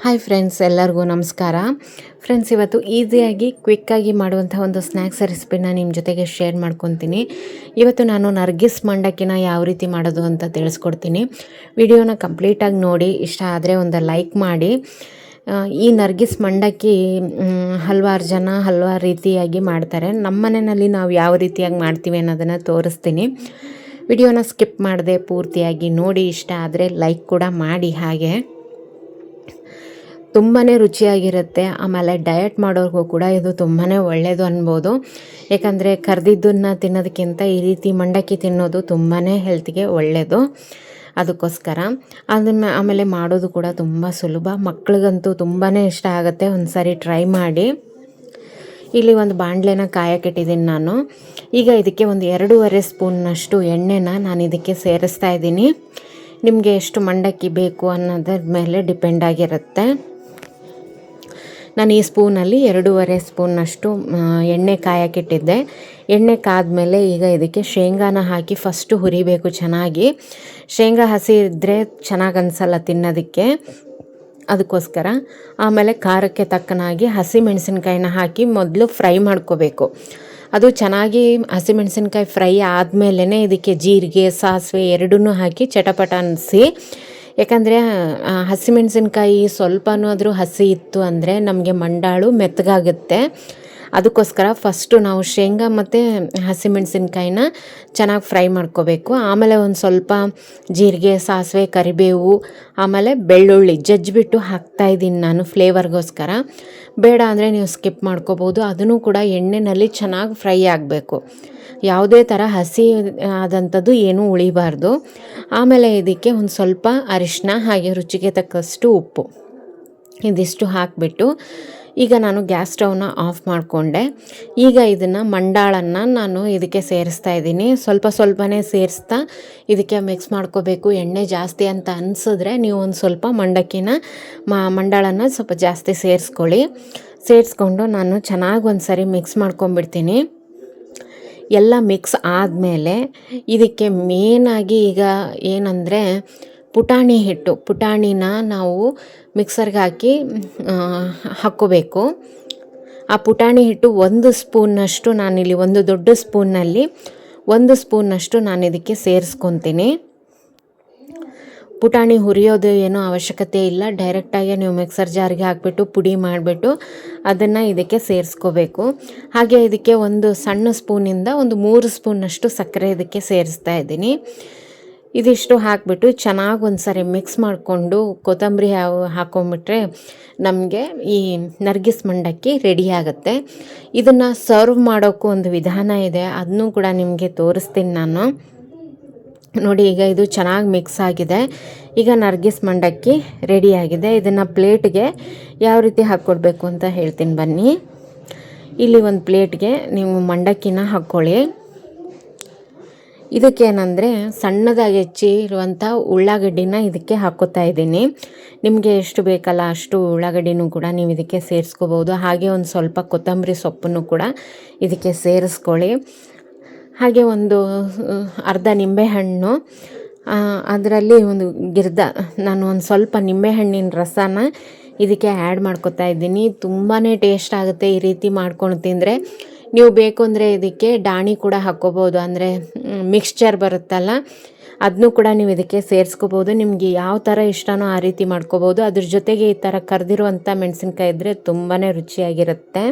Hi friends, ಎಲ್ಲರಿಗೂ ನಮಸ್ಕಾರ. Friends, ಇವತ್ತು ಈಸಿಯಾಗಿ ಕ್ವಿಕ್ಕಾಗಿ ಮಾಡುವಂಥ ಒಂದು ಸ್ನ್ಯಾಕ್ಸ್ ರೆಸಿಪಿನ ನಿಮ್ಮ ಜೊತೆಗೆ ಶೇರ್ ಮಾಡ್ಕೊತೀನಿ. ಇವತ್ತು ನಾನು ನರ್ಗಿಸ್ ಮಂಡಕ್ಕಿನ ಯಾವ ರೀತಿ ಮಾಡೋದು ಅಂತ ತಿಳಿಸ್ಕೊಡ್ತೀನಿ. ವಿಡಿಯೋನ ಕಂಪ್ಲೀಟಾಗಿ ನೋಡಿ, ಇಷ್ಟ ಆದರೆ ಒಂದು ಲೈಕ್ ಮಾಡಿ. ಈ ನರ್ಗಿಸ್ ಮಂಡಕ್ಕಿ ಹಲವಾರು ಜನ ಹಲವಾರು ರೀತಿಯಾಗಿ ಮಾಡ್ತಾರೆ. ನಮ್ಮ ಮನೆಯಲ್ಲಿ ನಾವು ಯಾವ ರೀತಿಯಾಗಿ ಮಾಡ್ತೀವಿ ಅನ್ನೋದನ್ನು ತೋರಿಸ್ತೀನಿ. ವಿಡಿಯೋನ ಸ್ಕಿಪ್ ಮಾಡದೆ ಪೂರ್ತಿಯಾಗಿ ನೋಡಿ, ಇಷ್ಟ ಆದರೆ ಲೈಕ್ ಕೂಡ ಮಾಡಿ. ಹಾಗೆ ತುಂಬಾ ರುಚಿಯಾಗಿರುತ್ತೆ. ಆಮೇಲೆ ಡಯಟ್ ಮಾಡೋರಿಗೂ ಕೂಡ ಇದು ತುಂಬಾ ಒಳ್ಳೆಯದು ಅನ್ಬೋದು. ಯಾಕಂದರೆ ಕರ್ದಿದ್ದನ್ನು ತಿನ್ನೋದಕ್ಕಿಂತ ಈ ರೀತಿ ಮಂಡಕ್ಕಿ ತಿನ್ನೋದು ತುಂಬಾ ಹೆಲ್ತ್ಗೆ ಒಳ್ಳೆಯದು. ಅದಕ್ಕೋಸ್ಕರ ಅದನ್ನು ಆಮೇಲೆ ಮಾಡೋದು ಕೂಡ ತುಂಬ ಸುಲಭ. ಮಕ್ಳಿಗಂತೂ ತುಂಬಾ ಇಷ್ಟ ಆಗುತ್ತೆ. ಒಂದು ಸಾರಿ ಟ್ರೈ ಮಾಡಿ. ಇಲ್ಲಿ ಒಂದು ಬಾಣಲೆನ ಕಾಯಕ್ಕಿಟ್ಟಿದ್ದೀನಿ ನಾನು. ಈಗ ಇದಕ್ಕೆ ಒಂದು 2.5 ಸ್ಪೂನ್ನಷ್ಟು ಎಣ್ಣೆನ ನಾನು ಇದಕ್ಕೆ ಸೇರಿಸ್ತಾ ಇದ್ದೀನಿ. ನಿಮಗೆ ಎಷ್ಟು ಮಂಡಕ್ಕಿ ಬೇಕು ಅನ್ನೋದ್ರ ಮೇಲೆ ಡಿಪೆಂಡ್ ಆಗಿರುತ್ತೆ. ನಾನು ಈ ಸ್ಪೂನಲ್ಲಿ 2.5 ಸ್ಪೂನ್ನಷ್ಟು ಎಣ್ಣೆ ಕಾಯಕ್ಕಿಟ್ಟಿದ್ದೆ. ಎಣ್ಣೆ ಕಾದ್ಮೇಲೆ ಈಗ ಇದಕ್ಕೆ ಶೇಂಗಾನ ಹಾಕಿ ಫಸ್ಟು ಹುರಿಬೇಕು ಚೆನ್ನಾಗಿ. ಶೇಂಗಾ ಹಸಿ ಇದ್ದರೆ ಚೆನ್ನಾಗಿ ಅನಿಸಲ್ಲ ತಿನ್ನೋದಕ್ಕೆ, ಅದಕ್ಕೋಸ್ಕರ. ಆಮೇಲೆ ಖಾರಕ್ಕೆ ತಕ್ಕನಾಗಿ ಹಸಿಮೆಣಸಿನ್ಕಾಯಿನ ಹಾಕಿ ಮೊದಲು ಫ್ರೈ ಮಾಡ್ಕೋಬೇಕು. ಅದು ಚೆನ್ನಾಗಿ ಹಸಿಮೆಣಸಿನ್ಕಾಯಿ ಫ್ರೈ ಆದಮೇಲೆ ಇದಕ್ಕೆ ಜೀರಿಗೆ, ಸಾಸಿವೆ ಎರಡನ್ನೂ ಹಾಕಿ ಚಟಪಟ ಅನಿಸಿ. ಯಾಕಂದರೆ ಹಸಿಮೆಣಸಿನ್ಕಾಯಿ ಸ್ವಲ್ಪನಾದರೂ ಹಸಿ ಇತ್ತು ಅಂದರೆ ನಮಗೆ ಮಂಡಾಳು ಮೆತ್ತಗಾಗುತ್ತೆ. ಅದಕ್ಕೋಸ್ಕರ ಫಸ್ಟು ನಾವು ಶೇಂಗಾ ಮತ್ತು ಹಸಿಮೆಣಸಿನ್ಕಾಯಿನ ಚೆನ್ನಾಗಿ ಫ್ರೈ ಮಾಡ್ಕೋಬೇಕು. ಆಮೇಲೆ ಒಂದು ಸ್ವಲ್ಪ ಜೀರಿಗೆ, ಸಾಸಿವೆ, ಕರಿಬೇವು, ಆಮೇಲೆ ಬೆಳ್ಳುಳ್ಳಿ ಜಜ್ಜಿಬಿಟ್ಟು ಹಾಕ್ತಾಯಿದ್ದೀನಿ ನಾನು ಫ್ಲೇವರ್ಗೋಸ್ಕರ. ಬೇಡ ಅಂದರೆ ನೀವು ಸ್ಕಿಪ್ ಮಾಡ್ಕೋಬೋದು. ಅದನ್ನು ಕೂಡ ಎಣ್ಣೆಯಲ್ಲಿ ಚೆನ್ನಾಗಿ ಫ್ರೈ ಆಗಬೇಕು. ಯಾವುದೇ ಥರ ಹಸಿ ಆದಂಥದ್ದು ಏನೂ ಉಳಿಬಾರ್ದು. ಆಮೇಲೆ ಇದಕ್ಕೆ ಒಂದು ಸ್ವಲ್ಪ ಅರಿಶಿನ, ಹಾಗೆ ರುಚಿಗೆ ತಕ್ಕಷ್ಟು ಉಪ್ಪು, ಇದಿಷ್ಟು ಹಾಕಿಬಿಟ್ಟು ಈಗ ನಾನು ಗ್ಯಾಸ್ ಸ್ಟವ್ನ ಆಫ್ ಮಾಡಿಕೊಂಡೆ. ಈಗ ಇದನ್ನು ಮಂಡಾಳನ್ನು ನಾನು ಇದಕ್ಕೆ ಸೇರಿಸ್ತಾ ಇದ್ದೀನಿ. ಸ್ವಲ್ಪನೇ ಸೇರಿಸ್ತಾ ಇದಕ್ಕೆ ಮಿಕ್ಸ್ ಮಾಡ್ಕೋಬೇಕು. ಎಣ್ಣೆ ಜಾಸ್ತಿ ಅಂತ ಅನಿಸಿದ್ರೆ ನೀವು ಒಂದು ಸ್ವಲ್ಪ ಮಂಡಾಳನ್ನು ಸ್ವಲ್ಪ ಜಾಸ್ತಿ ಸೇರಿಸ್ಕೊಂಡು ನಾನು ಚೆನ್ನಾಗಿ ಒಂದು ಸರಿ ಮಿಕ್ಸ್ ಮಾಡ್ಕೊಂಡ್ಬಿಡ್ತೀನಿ. ಎಲ್ಲ ಮಿಕ್ಸ್ ಆದಮೇಲೆ ಇದಕ್ಕೆ ಮೇನಾಗಿ ಈಗ ಏನಂದರೆ ಪುಟಾಣಿನ ನಾವು ಮಿಕ್ಸರ್ಗೆ ಹಾಕಿ ಹಾಕ್ಕೋಬೇಕು. ಆ ಪುಟಾಣಿ ಹಿಟ್ಟು 1 ಸ್ಪೂನ್ನಷ್ಟು ನಾನಿಲ್ಲಿ ಒಂದು ದೊಡ್ಡ ಸ್ಪೂನ್ನಲ್ಲಿ 1 ಸ್ಪೂನ್ನಷ್ಟು ನಾನು ಇದಕ್ಕೆ ಸೇರಿಸ್ಕೊತೀನಿ. ಪುಟಾಣಿ ಹುರಿಯೋದು ಏನೋ ಅವಶ್ಯಕತೆ ಇಲ್ಲ. ಡೈರೆಕ್ಟಾಗಿ ನೀವು ಮಿಕ್ಸರ್ ಜಾರ್ಗೆ ಹಾಕಿಬಿಟ್ಟು ಪುಡಿ ಮಾಡಿಬಿಟ್ಟು ಅದನ್ನು ಇದಕ್ಕೆ ಸೇರಿಸ್ಕೋಬೇಕು. ಹಾಗೆ ಇದಕ್ಕೆ ಒಂದು ಸಣ್ಣ ಸ್ಪೂನಿಂದ ಒಂದು 3 ಸ್ಪೂನ್ನಷ್ಟು ಸಕ್ಕರೆ ಇದಕ್ಕೆ ಸೇರಿಸ್ತಾ ಇದ್ದೀನಿ. ಇದಿಷ್ಟು ಹಾಕಿಬಿಟ್ಟು ಚೆನ್ನಾಗಿ ಒಂದು ಸಾರಿ ಮಿಕ್ಸ್ ಮಾಡಿಕೊಂಡು ಕೊತ್ತಂಬರಿ ಹಾಕೊಂಡ್ಬಿಟ್ರೆ ನಮಗೆ ಈ ನರ್ಗಿಸ್ ಮಂಡಕ್ಕಿ ರೆಡಿ ಆಗುತ್ತೆ. ಇದನ್ನು ಸರ್ವ್ ಮಾಡೋಕ್ಕೂ ಒಂದು ವಿಧಾನ ಇದೆ, ಅದನ್ನೂ ಕೂಡ ನಿಮಗೆ ತೋರಿಸ್ತೀನಿ ನಾನು. ನೋಡಿ, ಈಗ ಇದು ಚೆನ್ನಾಗಿ ಮಿಕ್ಸ್ ಆಗಿದೆ. ಈಗ ನರ್ಗಿಸ್ ಮಂಡಕ್ಕಿ ರೆಡಿಯಾಗಿದೆ. ಇದನ್ನು ಪ್ಲೇಟ್ಗೆ ಯಾವ ರೀತಿ ಹಾಕ್ಕೊಡ್ಬೇಕು ಅಂತ ಹೇಳ್ತೀನಿ ಬನ್ನಿ. ಇಲ್ಲಿ ಒಂದು ಪ್ಲೇಟ್ಗೆ ನೀವು ಮಂಡಕ್ಕಿನ ಹಾಕ್ಕೊಳ್ಳಿ. ಇದಕ್ಕೇನೆಂದರೆ ಸಣ್ಣದಾಗಿ ಹೆಚ್ಚಿರುವಂಥ ಉಳ್ಳಾಗಡ್ಡಿನ ಇದಕ್ಕೆ ಹಾಕ್ಕೋತಾ ಇದ್ದೀನಿ. ನಿಮಗೆ ಎಷ್ಟು ಬೇಕಲ್ಲ ಅಷ್ಟು ಉಳ್ಳಾಗಡ್ಡಿನೂ ಕೂಡ ನೀವು ಇದಕ್ಕೆ ಸೇರಿಸ್ಕೋಬೋದು. ಹಾಗೆ ಒಂದು ಸ್ವಲ್ಪ ಕೊತ್ತಂಬರಿ ಸೊಪ್ಪನ್ನು ಕೂಡ ಇದಕ್ಕೆ ಸೇರಿಸ್ಕೊಳ್ಳಿ. ಹಾಗೆ ಒಂದು ಅರ್ಧ ನಿಂಬೆಹಣ್ಣು, ಅದರಲ್ಲಿ ಒಂದು ನಾನು ಒಂದು ಸ್ವಲ್ಪ ನಿಂಬೆಹಣ್ಣಿನ ರಸನ ಇದಕ್ಕೆ ಆ್ಯಡ್ ಮಾಡ್ಕೊತಾ ಇದ್ದೀನಿ. ತುಂಬಾ ಟೇಸ್ಟ್ ಆಗುತ್ತೆ ಈ ರೀತಿ ಮಾಡ್ಕೊಂಡು ತಿಂದರೆ. ನೀವು ಬೇಕು ಅಂದರೆ ಇದಕ್ಕೆ ಡಾಣಿ ಕೂಡ ಹಾಕ್ಕೋಬೋದು, ಅಂದರೆ ಮಿಕ್ಸ್ಚರ್ ಬರುತ್ತಲ್ಲ ಅದನ್ನೂ ಕೂಡ ನೀವು ಇದಕ್ಕೆ ಸೇರಿಸ್ಕೋಬೋದು. ನಿಮಗೆ ಯಾವ ಥರ ಇಷ್ಟನೋ ಆ ರೀತಿ ಮಾಡ್ಕೋಬೋದು. ಅದ್ರ ಜೊತೆಗೆ ಈ ಥರ ಕರೆದಿರುವಂಥ ಮೆಣಸಿನ್ಕಾಯಿ ಇದ್ದರೆ ತುಂಬಾ ರುಚಿಯಾಗಿರುತ್ತೆ.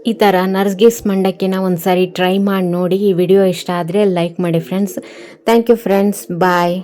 ಈ ಥರ ನರ್ಗಿಸ್ ಮಂಡಕ್ಕಿನ ಒಂದು ಸಾರಿ ಟ್ರೈ ಮಾಡಿ ನೋಡಿ. ಈ ವಿಡಿಯೋ ಇಷ್ಟ ಆದರೆ ಲೈಕ್ ಮಾಡಿ friends. Thank you friends, bye.